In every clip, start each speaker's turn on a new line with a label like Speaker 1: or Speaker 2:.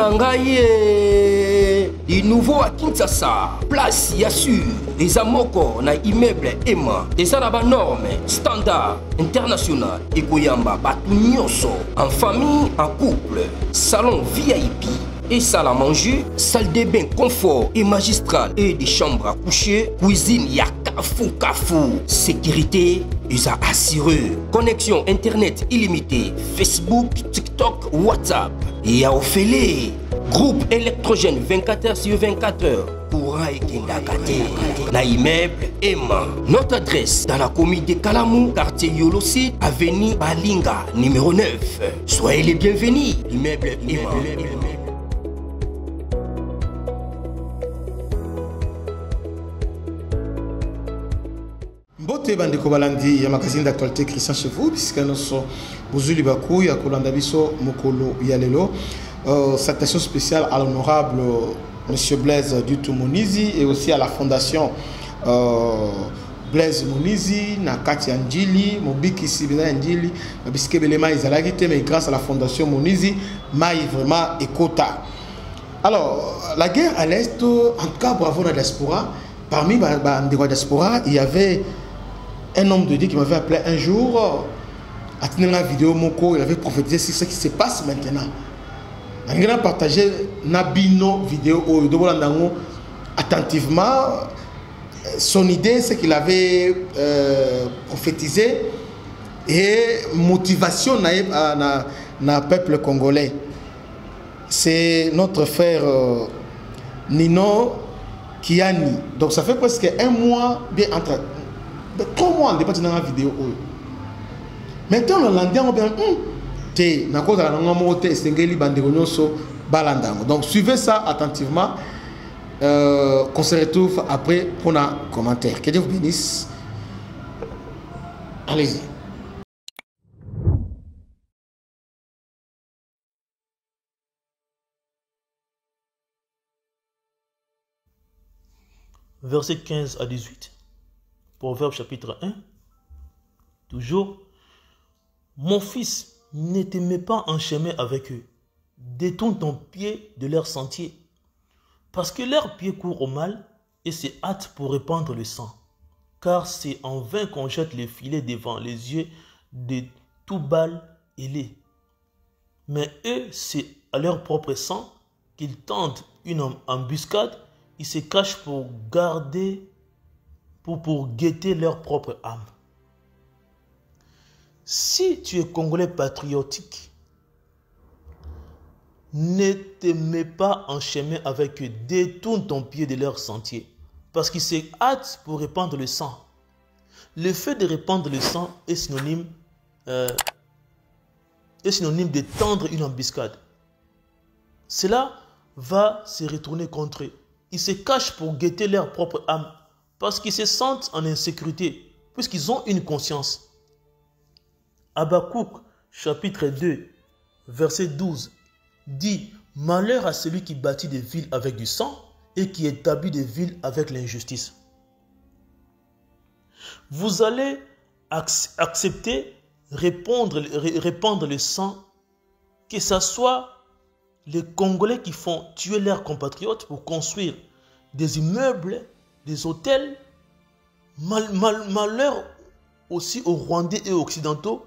Speaker 1: Nangaye, du nouveau à Kinshasa, place Yassur, des amoko na immeuble Emma, des arabes normes, standard, international, et Koyamba, Batunyoso, en famille, en couple, salon VIP. Et salle à manger, salle de bain confort et magistrale et des chambres à coucher, cuisine Kafou. Sécurité, ils ont assuré. Connexion internet illimitée, Facebook, TikTok, WhatsApp. Et à Ophélie, groupe électrogène 24h/24h. Courant et Kindakate. Na immeuble Emma. Notre adresse dans la commune de Kalamou, quartier Yolosi, avenue Balinga, numéro 9. Soyez les bienvenus. Immeuble Emma.
Speaker 2: Mbote bandeko balandi ya magazine d'actualité Christian chez vous puisque nous sommes bozuli bakou ya kolanda biso mokolo ya lelo. Citation spéciale à l'honorable monsieur Blaise Dutou Monizi et aussi à la fondation Blaise Monizi na kati Njili mobiki sibina Njili biske belema izalaki te mais grâce à la fondation Monizi mai vraiment ekota. Alors la guerre à l'est, en tout cas bravo la diaspora. Parmi les diaspora, il y avait un homme de Dieu qui m'avait appelé un jour à tenir la vidéo Moko, il avait prophétisé sur ce qui se passe maintenant. Il a partagé Nabino vidéo attentivement. Son idée, c'est qu'il avait prophétisé et motivation na peuple congolais. C'est notre frère Nino Kiani. Donc ça fait presque un mois, bien entre 3 mois, on débat dans la vidéo. Maintenant, le landais, on bien donc suivez ça attentivement. Qu'on se retrouve après pour un commentaire. Que Dieu vous bénisse. Allez-y.
Speaker 3: Versets 15 à 18. Proverbe chapitre 1. Toujours. Mon fils, ne te mets pas en chemin avec eux. Détourne ton pied de leur sentier. Parce que leur pied court au mal et se hâte pour répandre le sang. Car c'est en vain qu'on jette les filets devant les yeux de tout Baal et les. Mais eux, c'est à leur propre sang qu'ils tentent une embuscade. Ils se cachent pour garder, pour guetter leur propre âme. Si tu es Congolais patriotique, ne te mets pas en chemin avec eux. Détourne ton pied de leur sentier. Parce qu'ils se hâtent pour répandre le sang. Le fait de répandre le sang est synonyme de tendre une embuscade. Cela va se retourner contre eux. Ils se cachent pour guetter leur propre âme parce qu'ils se sentent en insécurité, puisqu'ils ont une conscience. Habakkuk, chapitre 2, verset 12, dit « Malheur à celui qui bâtit des villes avec du sang et qui établit des villes avec l'injustice. » Vous allez accepter répandre le sang, que ce soit les Congolais qui font tuer leurs compatriotes pour construire des immeubles, des hôtels. Malheur aussi aux Rwandais et aux Occidentaux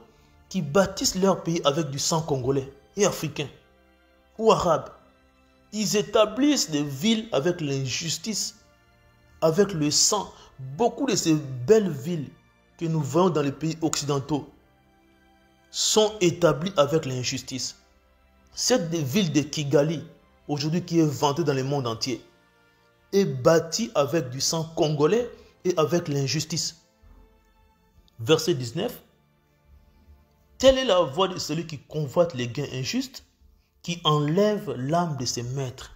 Speaker 3: qui bâtissent leur pays avec du sang congolais et africain ou arabe. Ils établissent des villes avec l'injustice, avec le sang. Beaucoup de ces belles villes que nous voyons dans les pays occidentaux sont établies avec l'injustice. Cette ville de Kigali, aujourd'hui qui est vantée dans le monde entier, est bâtie avec du sang congolais et avec l'injustice. Verset 19. Telle est la voie de celui qui convoite les gains injustes, qui enlève l'âme de ses maîtres.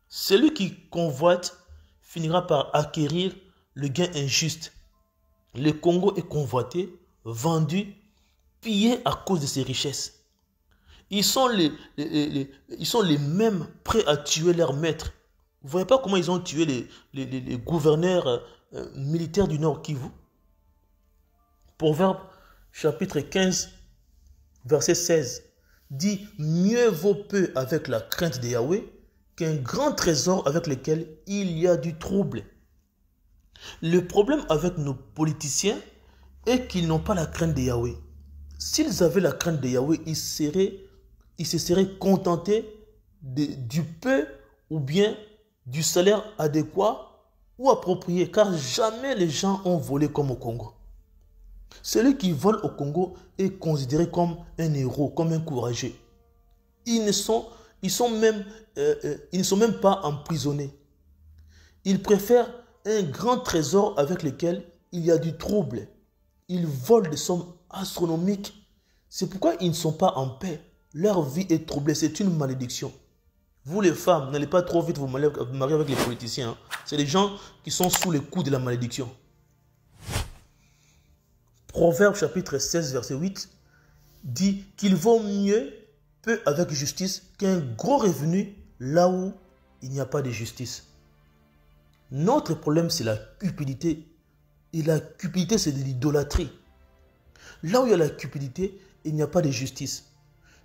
Speaker 3: Celui qui convoite finira par acquérir le gain injuste. Le Congo est convoité, vendu, pillé à cause de ses richesses. Ils sont les mêmes prêts à tuer leurs maîtres. Vous ne voyez pas comment ils ont tué les gouverneurs militaires du Nord Kivu? Proverbe chapitre 15, verset 16. dit mieux vaut peu avec la crainte de Yahweh qu'un grand trésor avec lequel il y a du trouble. Le problème avec nos politiciens est qu'ils n'ont pas la crainte de Yahweh. S'ils avaient la crainte de Yahweh, ils se seraient contentés du peu ou bien du salaire adéquat ou approprié, car jamais les gens ont volé comme au Congo. Celui qui vole au Congo est considéré comme un héros, comme un courageux. Ils ne sont même pas emprisonnés. Ils préfèrent un grand trésor avec lequel il y a du trouble. Ils volent des sommes astronomiques. C'est pourquoi ils ne sont pas en paix. Leur vie est troublée. C'est une malédiction. Vous les femmes, n'allez pas trop vite vous marier avec les politiciens. Hein. C'est des gens qui sont sous les coups de la malédiction. Proverbe chapitre 16 verset 8 dit qu'il vaut mieux peu avec justice qu'un gros revenu là où il n'y a pas de justice. Notre problème, c'est la cupidité. Et la cupidité, c'est de l'idolâtrie. Là où il y a la cupidité, il n'y a pas de justice.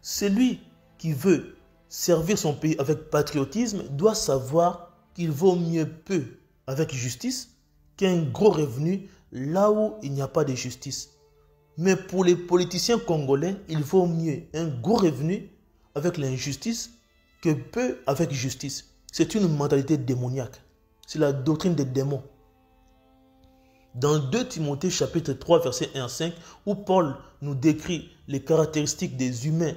Speaker 3: Celui qui veut servir son pays avec patriotisme doit savoir qu'il vaut mieux peu avec justice qu'un gros revenu là où il n'y a pas de justice. Mais pour les politiciens congolais, il vaut mieux un gros revenu avec l'injustice que peu avec justice. C'est une mentalité démoniaque. C'est la doctrine des démons. Dans 2 Timothée chapitre 3 verset 1 à 5, où Paul nous décrit les caractéristiques des humains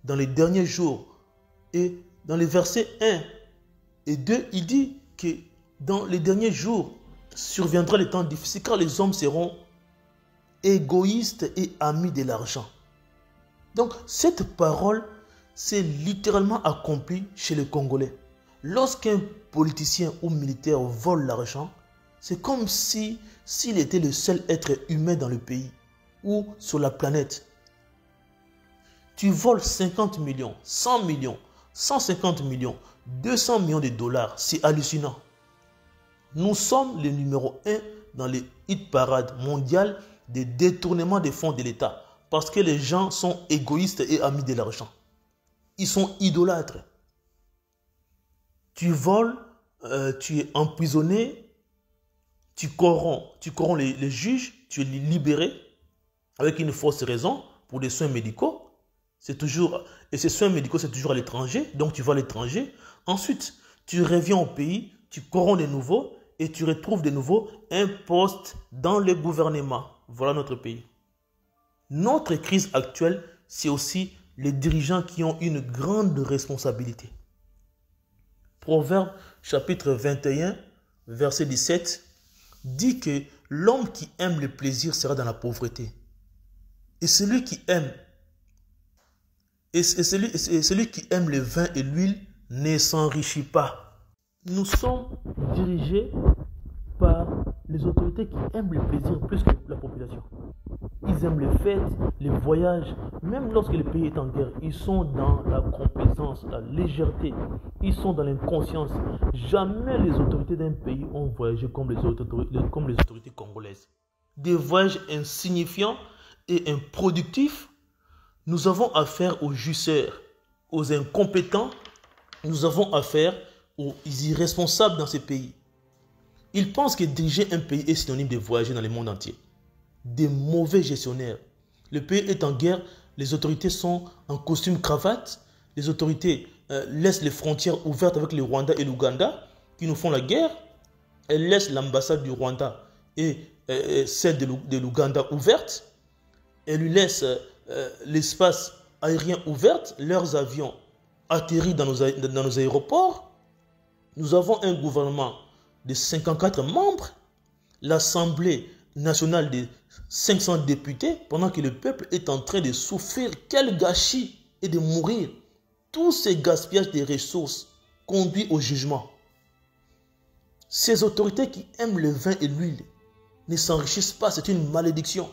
Speaker 3: dans les derniers jours, et dans les versets 1 et 2, il dit que dans les derniers jours surviendra les temps difficiles car les hommes seront égoïstes et amis de l'argent. Donc cette parole s'est littéralement accomplie chez les Congolais. Lorsqu'un politicien ou militaire vole l'argent, c'est comme s'il était le seul être humain dans le pays ou sur la planète. Tu voles 50 millions, 100 millions, 150 millions, 200 millions de dollars. C'est hallucinant. Nous sommes le numéro 1 dans les hit parades mondiales des détournements des fonds de l'État parce que les gens sont égoïstes et amis de l'argent. Ils sont idolâtres. Tu voles, tu es emprisonné, tu corromps les juges, tu es libéré avec une fausse raison pour des soins médicaux. Et ces soins médicaux, c'est toujours à l'étranger, donc tu vas à l'étranger. Ensuite, tu reviens au pays, tu corromps de nouveau et tu retrouves de nouveau un poste dans le gouvernement. Voilà notre pays. Notre crise actuelle, c'est aussi les dirigeants qui ont une grande responsabilité. Proverbe chapitre 21, verset 17, dit que l'homme qui aime le plaisir sera dans la pauvreté. Et celui qui aime le vin et l'huile ne s'enrichit pas. Nous sommes dirigés par les autorités qui aiment le plaisir plus que la population. Ils aiment les fêtes, les voyages. Même lorsque le pays est en guerre, ils sont dans la complaisance, la légèreté. Ils sont dans l'inconscience. Jamais les autorités d'un pays ont voyagé comme les autorités congolaises. Des voyages insignifiants et improductifs. Nous avons affaire aux jusseurs, aux incompétents. Nous avons affaire aux irresponsables dans ces pays. Ils pensent que diriger un pays est synonyme de voyager dans le monde entier. Des mauvais gestionnaires. Le pays est en guerre, les autorités sont en costume cravate, les autorités laissent les frontières ouvertes avec le Rwanda et l'Ouganda qui nous font la guerre. Elles laissent l'ambassade du Rwanda et celle de l'Ouganda ouverte. Elles lui laissent l'espace aérien ouvert, leurs avions atterrissent dans nos aéroports. Nous avons un gouvernement de 54 membres, l'Assemblée nationale de 500 députés, pendant que le peuple est en train de souffrir. Quel gâchis et de mourir. Tous ces gaspillages des ressources conduit au jugement. Ces autorités qui aiment le vin et l'huile ne s'enrichissent pas, c'est une malédiction.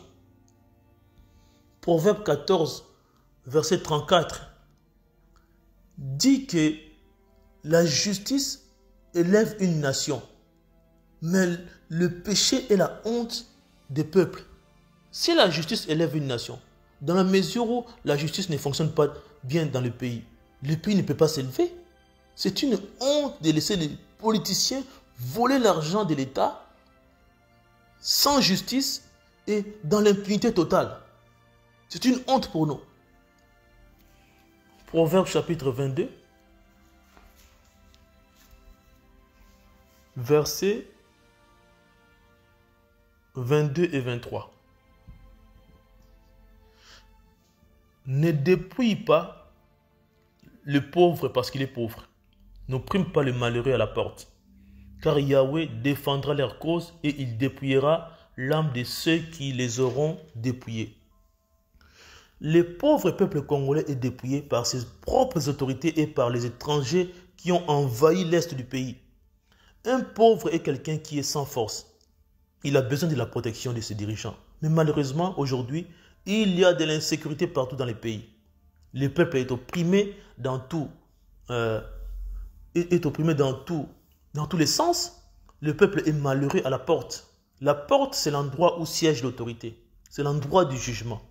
Speaker 3: Proverbe 14, verset 34, dit que la justice élève une nation, mais le péché est la honte des peuples. Si la justice élève une nation, Dans la mesure où la justice ne fonctionne pas bien dans le pays ne peut pas s'élever. C'est une honte de laisser les politiciens voler l'argent de l'État sans justice et dans l'impunité totale. C'est une honte pour nous. Proverbe chapitre 22, versets 22 et 23. Ne dépouille pas le pauvre parce qu'il est pauvre. N'opprime pas le malheureux à la porte. Car Yahweh défendra leur cause et il dépouillera l'âme de ceux qui les auront dépouillés. Le pauvre peuple congolais est dépouillé par ses propres autorités et par les étrangers qui ont envahi l'est du pays. Un pauvre est quelqu'un qui est sans force. Il a besoin de la protection de ses dirigeants. Mais malheureusement, aujourd'hui, il y a de l'insécurité partout dans les pays. Le peuple est opprimé dans tous les sens. Le peuple est malheureux à la porte. La porte, c'est l'endroit où siège l'autorité. C'est l'endroit du jugement.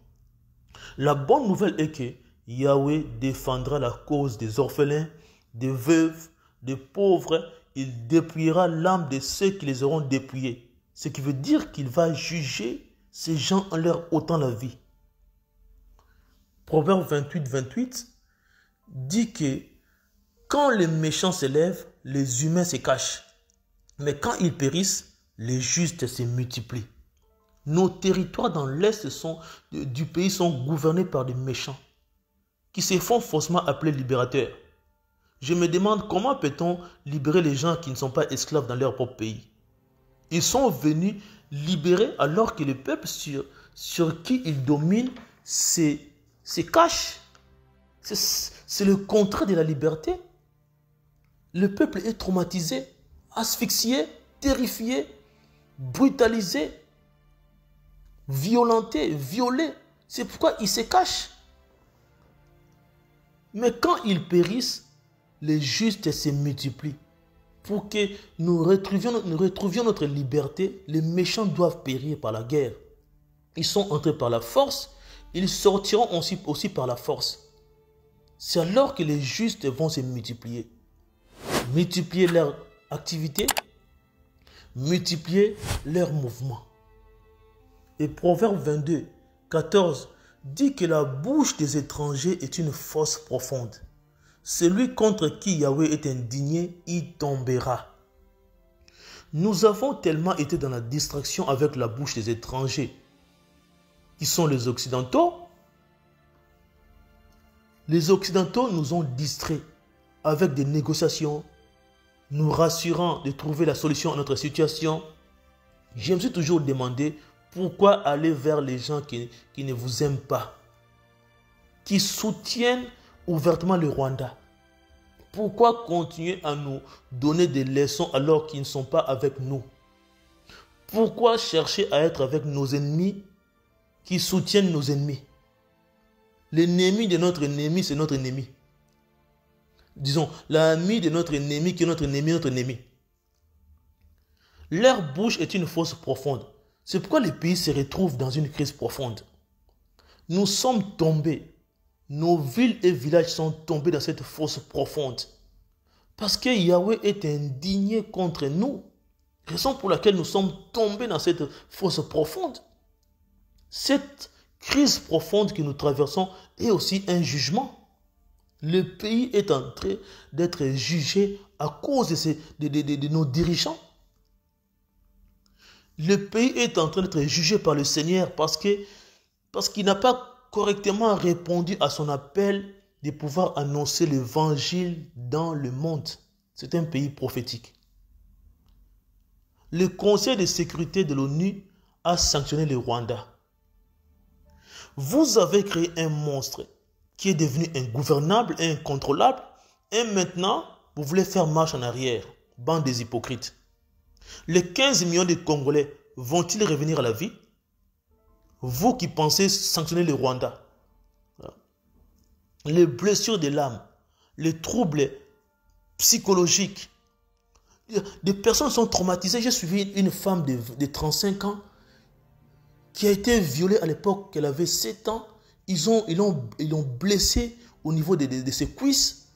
Speaker 3: La bonne nouvelle est que Yahweh défendra la cause des orphelins, des veuves, des pauvres. Il dépouillera l'âme de ceux qui les auront dépouillés. Ce qui veut dire qu'il va juger ces gens en leur ôtant la vie. Proverbe 28 dit que quand les méchants s'élèvent, les humains se cachent. Mais quand ils périssent, les justes se multiplient. Nos territoires dans l'est du pays sont gouvernés par des méchants qui se font faussement appeler libérateurs. Je me demande comment peut-on libérer les gens qui ne sont pas esclaves dans leur propre pays. Ils sont venus libérer alors que le peuple sur qui ils dominent se cache. C'est le contraire de la liberté. Le peuple est traumatisé, asphyxié, terrifié, brutalisé, violenté, violé. C'est pourquoi ils se cachent. Mais quand ils périssent, les justes se multiplient. Pour que nous retrouvions notre liberté, les méchants doivent périr par la guerre. Ils sont entrés par la force, ils sortiront aussi par la force. C'est alors que les justes vont se multiplier. Multiplier leur activité, multiplier leurs mouvements. Et Proverbe 22:14 dit que la bouche des étrangers est une fosse profonde. Celui contre qui Yahweh est indigné, y tombera. Nous avons tellement été dans la distraction avec la bouche des étrangers, qui sont les Occidentaux. Les Occidentaux nous ont distraits avec des négociations, nous rassurant de trouver la solution à notre situation. Je me suis toujours demandé pourquoi aller vers les gens qui ne vous aiment pas, qui soutiennent ouvertement le Rwanda. Pourquoi continuer à nous donner des leçons alors qu'ils ne sont pas avec nous? Pourquoi chercher à être avec nos ennemis qui soutiennent nos ennemis? L'ennemi de notre ennemi, c'est notre ennemi. Disons, l'ami de notre ennemi qui est notre ennemi. Leur bouche est une fosse profonde. C'est pourquoi les pays se retrouvent dans une crise profonde. Nous sommes tombés. Nos villes et villages sont tombés dans cette fosse profonde. Parce que Yahweh est indigné contre nous. Raison pour laquelle nous sommes tombés dans cette fosse profonde. Cette crise profonde que nous traversons est aussi un jugement. Le pays est en train d'être jugé à cause de nos dirigeants. Le pays est en train d'être jugé par le Seigneur parce qu'il n'a pas correctement répondu à son appel de pouvoir annoncer l'évangile dans le monde. C'est un pays prophétique. Le Conseil de sécurité de l'ONU a sanctionné le Rwanda. Vous avez créé un monstre qui est devenu ingouvernable et incontrôlable, et maintenant, vous voulez faire marche en arrière, bande des hypocrites. Les 15 millions de Congolais vont-ils revenir à la vie? Vous qui pensez sanctionner le Rwanda, les blessures de l'âme, les troubles psychologiques, des personnes sont traumatisées. J'ai suivi une femme de 35 ans qui a été violée à l'époque qu'elle avait 7 ans, Ils l'ont blessé au niveau de ses cuisses.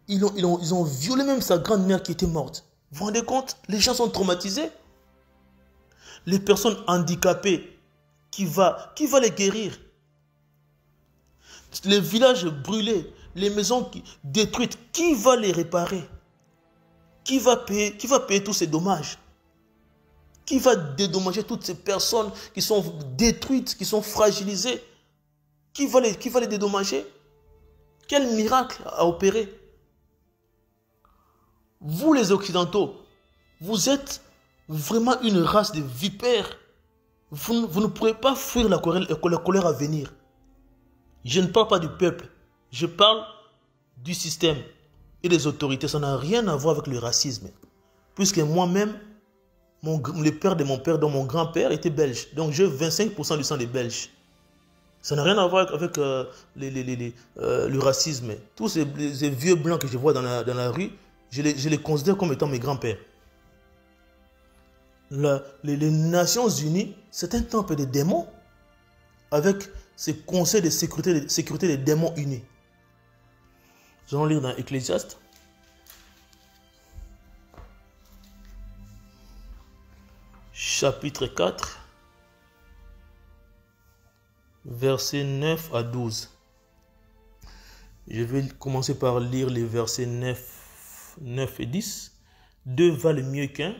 Speaker 3: Ils ont violé même sa grand-mère qui était morte. Vous vous rendez compte? Les gens sont traumatisés. Les personnes handicapées, qui va les guérir? Les villages brûlés, les maisons détruites, qui va les réparer? Qui va payer tous ces dommages? Qui va dédommager toutes ces personnes qui sont détruites, qui sont fragilisées? Qui va les dédommager? Quel miracle a opéré? Vous les Occidentaux, vous êtes vraiment une race de vipères. Vous ne pourrez pas fuir la colère à venir. Je ne parle pas du peuple, je parle du système et des autorités. Ça n'a rien à voir avec le racisme. Puisque moi-même, le père de mon père, dont mon grand-père, était belge. Donc j'ai 25% du sang des Belges. Ça n'a rien à voir avec le racisme. Tous ces vieux blancs que je vois dans la rue, je les considère comme étant mes grands-pères. Les Nations Unies, c'est un temple de démons avec ces conseils de sécurité des démons unis. Nous allons lire dans Ecclésiaste. Chapitre 4, versets 9 à 12. Je vais commencer par lire les versets 9 et 10. Deux valent mieux qu'un,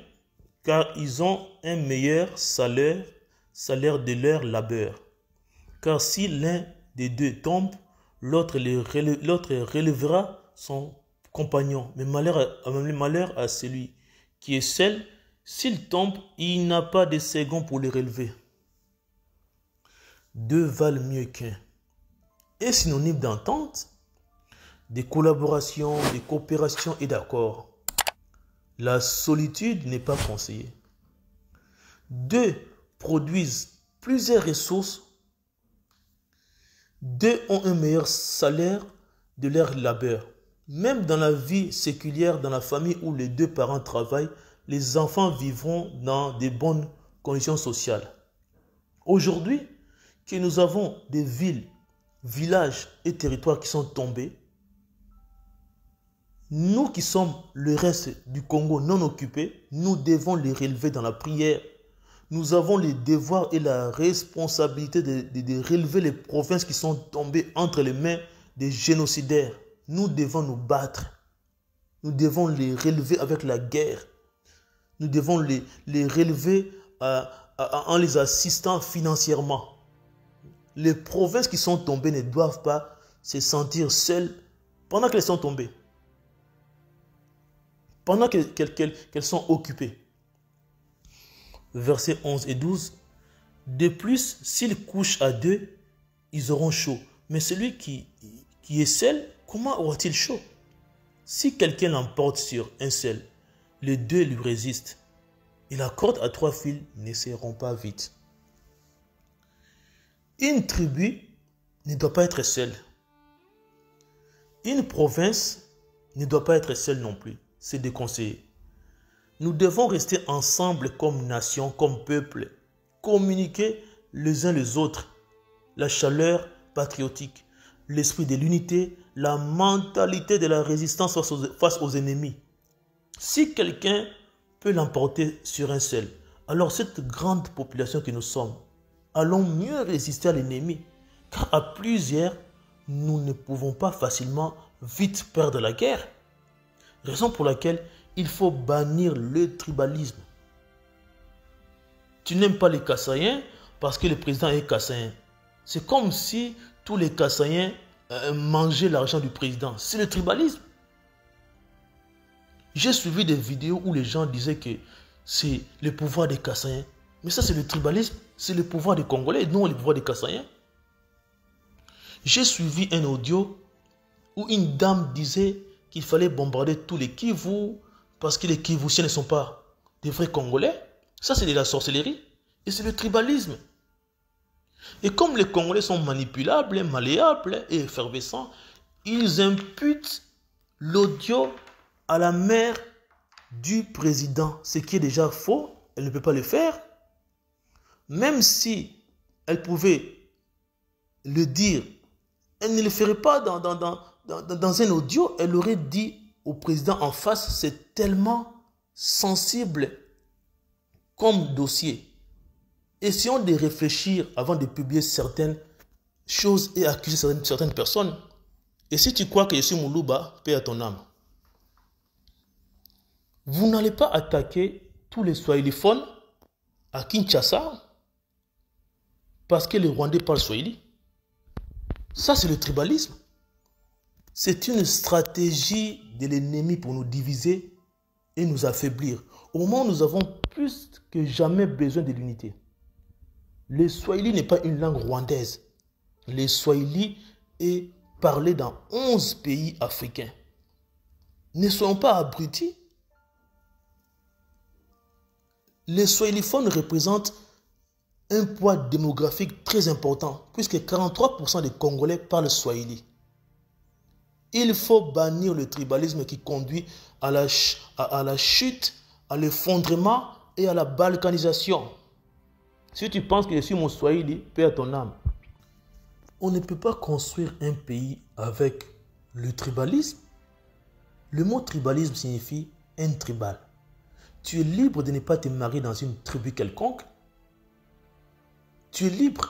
Speaker 3: car ils ont un meilleur salaire de leur labeur. Car si l'un des deux tombe, l'autre relèvera son compagnon. Mais malheur à celui qui est seul. S'il tombe, il n'a pas de second pour le relever. Deux valent mieux qu'un. Est synonyme d'entente, de collaboration, de coopération et d'accord. La solitude n'est pas conseillée. Deux produisent plusieurs ressources. Deux ont un meilleur salaire de leur labeur. Même dans la vie séculière, dans la famille où les deux parents travaillent, les enfants vivront dans de bonnes conditions sociales. Aujourd'hui, que nous avons des villes, villages et territoires qui sont tombés, nous qui sommes le reste du Congo non occupé, nous devons les relever dans la prière. Nous avons le devoir et la responsabilité de relever les provinces qui sont tombées entre les mains des génocidaires. Nous devons nous battre. Nous devons les relever avec la guerre. Nous devons les relever en les assistant financièrement. Les provinces qui sont tombées ne doivent pas se sentir seules pendant qu'elles sont tombées. Pendant qu'elles sont occupées. Versets 11 et 12. De plus, s'ils couchent à deux, ils auront chaud. Mais celui qui est seul, comment aura-t-il chaud? Si quelqu'un l'emporte sur un seul, les deux lui résistent. Et la corde à 3 fils ne se rompt pas vite. Une tribu ne doit pas être seule. Une province ne doit pas être seule non plus. C'est déconseillé. Nous devons rester ensemble comme nation, comme peuple, communiquer les uns les autres. La chaleur patriotique, l'esprit de l'unité, la mentalité de la résistance face aux ennemis. Si quelqu'un peut l'emporter sur un seul, alors cette grande population que nous sommes, allons mieux résister à l'ennemi. Car à plusieurs, nous ne pouvons pas facilement vite perdre la guerre. Raison pour laquelle il faut bannir le tribalisme. Tu n'aimes pas les Kassaïens parce que le président est Kassaïen. C'est comme si tous les Kassaïens mangeaient l'argent du président. C'est le tribalisme. J'ai suivi des vidéos où les gens disaient que c'est le pouvoir des Kassaïens. Mais ça, c'est le tribalisme. C'est le pouvoir des Congolais, non le pouvoir des Kassaïens. J'ai suivi un audio où une dame disait qu'il fallait bombarder tous les Kivu parce que les Kivusiens ne sont pas des vrais Congolais. Ça, c'est de la sorcellerie. Et c'est le tribalisme. Et comme les Congolais sont manipulables, malléables et effervescents, ils imputent l'audio à la mère du président. Ce qui est déjà faux, elle ne peut pas le faire. Même si elle pouvait le dire elle ne le ferait pas dans un audio. Elle aurait dit au président en face, c'est tellement sensible comme dossier. Essayons de réfléchir avant de publier certaines choses et accuser certaines personnes. Et si tu crois que je suis Moulouba, paix à ton âme. Vous n'allez pas attaquer tous les swahiliphones à Kinshasa parce que les Rwandais parlent swahili. Ça, c'est le tribalisme. C'est une stratégie de l'ennemi pour nous diviser et nous affaiblir. Au moment où nous avons plus que jamais besoin de l'unité. Le swahili n'est pas une langue rwandaise. Le swahili est parlé dans 11 pays africains. Ne soyons pas abrutis. Les swahiliphones représentent un poids démographique très important, puisque 43% des Congolais parlent swahili. Il faut bannir le tribalisme qui conduit à la chute, à l'effondrement et à la balkanisation. Si tu penses que je suis mon swahili, paix à ton âme. On ne peut pas construire un pays avec le tribalisme. Le mot tribalisme signifie un tribal. Tu es libre de ne pas te marier dans une tribu quelconque. Tu es libre,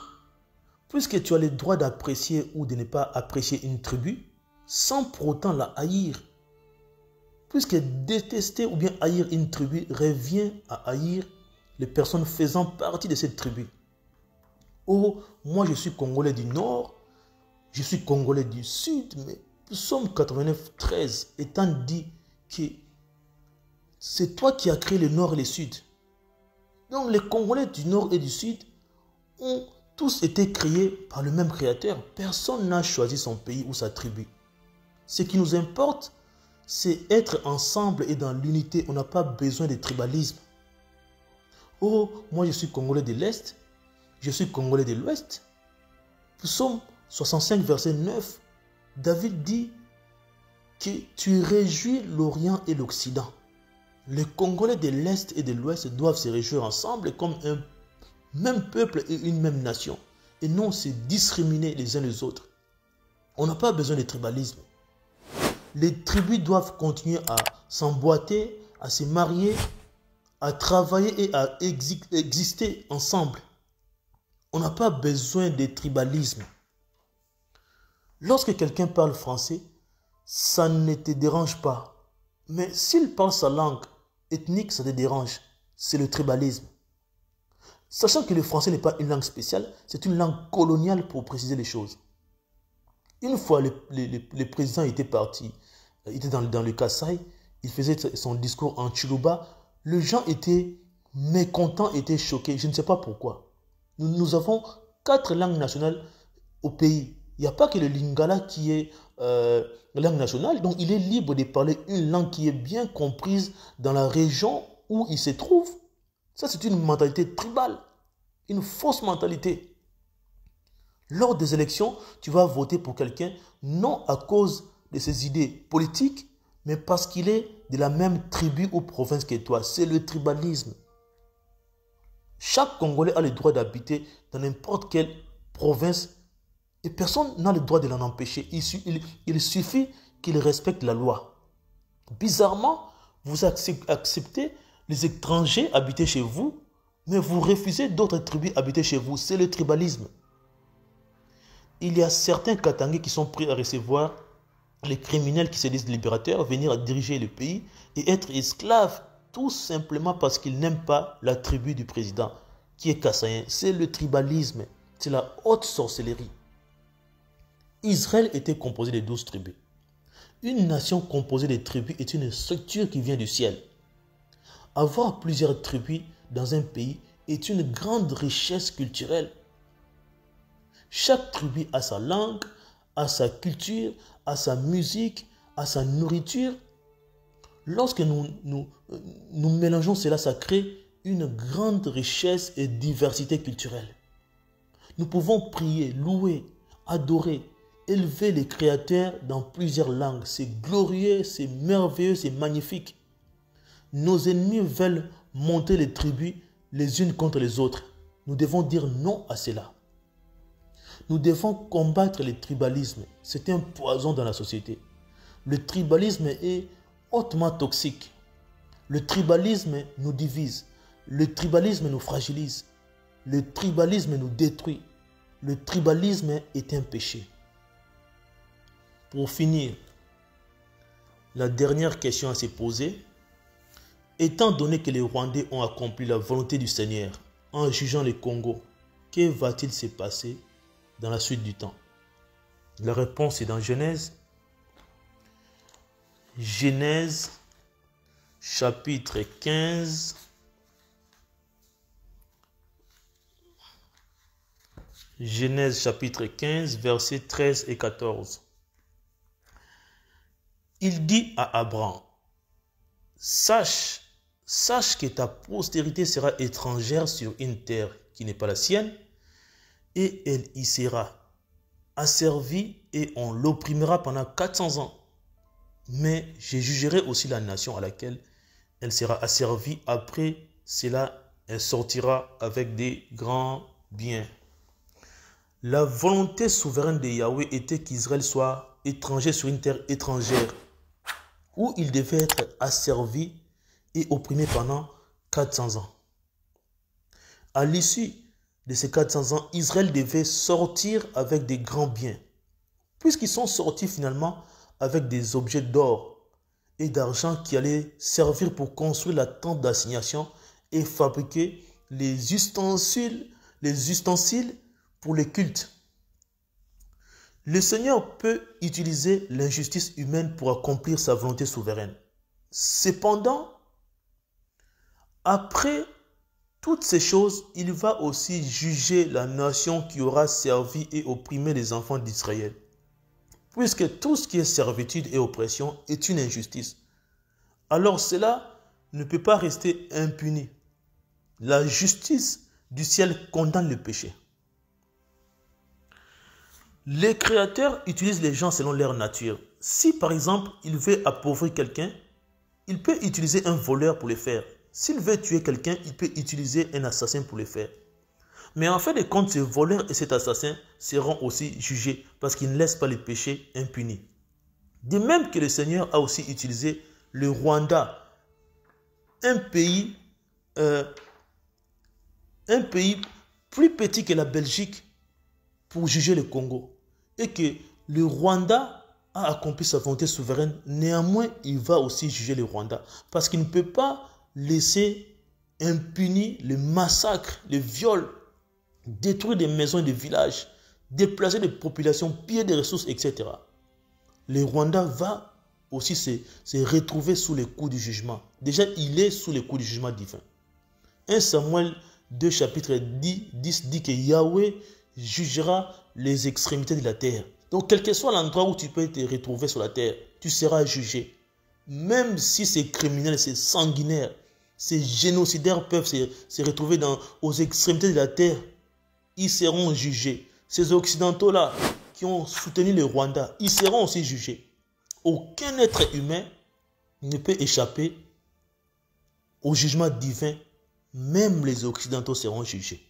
Speaker 3: puisque tu as le droit d'apprécier ou de ne pas apprécier une tribu, sans pour autant la haïr. Puisque détester ou bien haïr une tribu revient à haïr les personnes faisant partie de cette tribu. Oh, moi je suis Congolais du Nord, je suis Congolais du Sud, mais nous sommes 89-13, étant dit que c'est toi qui as créé le Nord et le Sud. Donc les Congolais du Nord et du Sud ont tous été créés par le même créateur. Personne n'a choisi son pays ou sa tribu. Ce qui nous importe, c'est être ensemble et dans l'unité. On n'a pas besoin de tribalisme. Oh, moi je suis Congolais de l'Est, je suis Congolais de l'Ouest. Psaume 65, verset 9, David dit que tu réjouis l'Orient et l'Occident. Les Congolais de l'Est et de l'Ouest doivent se réjouir ensemble comme un même peuple et une même nation. Et non se discriminer les uns les autres. On n'a pas besoin de tribalisme. Les tribus doivent continuer à s'emboîter, à se marier, à travailler et à exister ensemble. On n'a pas besoin de tribalisme. Lorsque quelqu'un parle français, ça ne te dérange pas. Mais s'il parle sa langue ethnique, ça te dérange. C'est le tribalisme. Sachant que le français n'est pas une langue spéciale, c'est une langue coloniale pour préciser les choses. Une fois, le président était parti, il était dans le Kasaï, il faisait son discours en Chiluba. Les gens étaient mécontents, étaient choqués. Je ne sais pas pourquoi. Nous avons 4 langues nationales au pays. Il n'y a pas que le Lingala qui est la langue nationale. Donc il est libre de parler une langue qui est bien comprise dans la région où il se trouve. Ça, c'est une mentalité tribale. Une fausse mentalité. Lors des élections, tu vas voter pour quelqu'un non à cause de ses idées politiques, mais parce qu'il est de la même tribu ou province que toi. C'est le tribalisme. Chaque Congolais a le droit d'habiter dans n'importe quelle province et personne n'a le droit de l'en empêcher. Il suffit qu'il respecte la loi. Bizarrement, vous acceptez les étrangers habiter chez vous, mais vous refusez d'autres tribus habiter chez vous. C'est le tribalisme. Il y a certains Katangais qui sont prêts à recevoir les criminels qui se disent libérateurs, venir diriger le pays et être esclaves, tout simplement parce qu'ils n'aiment pas la tribu du président, qui est kassaïen. C'est le tribalisme, c'est la haute sorcellerie. Israël était composé de 12 tribus. Une nation composée de tribus est une structure qui vient du ciel. Avoir plusieurs tribus dans un pays est une grande richesse culturelle. Chaque tribu a sa langue, a sa culture, a sa musique, a sa nourriture. Lorsque nous mélangeons cela, ça crée une grande richesse et diversité culturelle. Nous pouvons prier, louer, adorer, élever les créateurs dans plusieurs langues. C'est glorieux, c'est merveilleux, c'est magnifique. Nos ennemis veulent monter les tribus les unes contre les autres. Nous devons dire non à cela. nous devons combattre le tribalisme. C'est un poison dans la société. Le tribalisme est hautement toxique. Le tribalisme nous divise. Le tribalisme nous fragilise. Le tribalisme nous détruit. Le tribalisme est un péché. Pour finir, la dernière question à se poser, étant donné que les Rwandais ont accompli la volonté du Seigneur en jugeant le Congo, que va-t-il se passer dans la suite du temps? La réponse est dans Genèse. Genèse, chapitre 15. Genèse, chapitre 15, versets 13 et 14. Il dit à Abraham, sache que ta postérité sera étrangère sur une terre qui n'est pas la sienne, et elle y sera asservie et on l'opprimera pendant 400 ans. Mais je jugerai aussi la nation à laquelle elle sera asservie. Après cela, elle sortira avec des grands biens. La volonté souveraine de Yahweh était qu'Israël soit étranger sur une terre étrangère, où il devait être asservi et opprimé pendant 400 ans. À l'issue de ces 400 ans, Israël devait sortir avec des grands biens, puisqu'ils sont sortis finalement avec des objets d'or et d'argent qui allaient servir pour construire la tente d'assignation et fabriquer les ustensiles pour les cultes. Le Seigneur peut utiliser l'injustice humaine pour accomplir sa volonté souveraine. Cependant, après toutes ces choses, il va aussi juger la nation qui aura servi et opprimé les enfants d'Israël. Puisque tout ce qui est servitude et oppression est une injustice. Alors cela ne peut pas rester impuni. La justice du ciel condamne le péché. Les créateurs utilisent les gens selon leur nature. Si par exemple, il veut appauvrir quelqu'un, il peut utiliser un voleur pour le faire. S'il veut tuer quelqu'un, il peut utiliser un assassin pour le faire. Mais en fin de compte, ce voleur et cet assassin seront aussi jugés parce qu'ils ne laissent pas les péchés impunis. De même que le Seigneur a aussi utilisé le Rwanda, un pays plus petit que la Belgique, pour juger le Congo. Et que le Rwanda a accompli sa volonté souveraine, néanmoins, il va aussi juger le Rwanda. Parce qu'il ne peut pas laisser impuni le massacre, le viol, détruire des maisons et des villages, déplacer des populations, piller des ressources, etc. Le Rwanda va aussi se retrouver sous les coups du jugement. Déjà, il est sous les coups du jugement divin. 1 Samuel 2, chapitre 10 dit que Yahweh jugera les extrémités de la terre. Donc, quel que soit l'endroit où tu peux te retrouver sur la terre, tu seras jugé. Même si ces criminels, ces sanguinaires, ces génocidaires peuvent se retrouver aux extrémités de la terre, ils seront jugés. Ces Occidentaux-là qui ont soutenu le Rwanda, ils seront aussi jugés. Aucun être humain ne peut échapper au jugement divin. Même les Occidentaux seront jugés.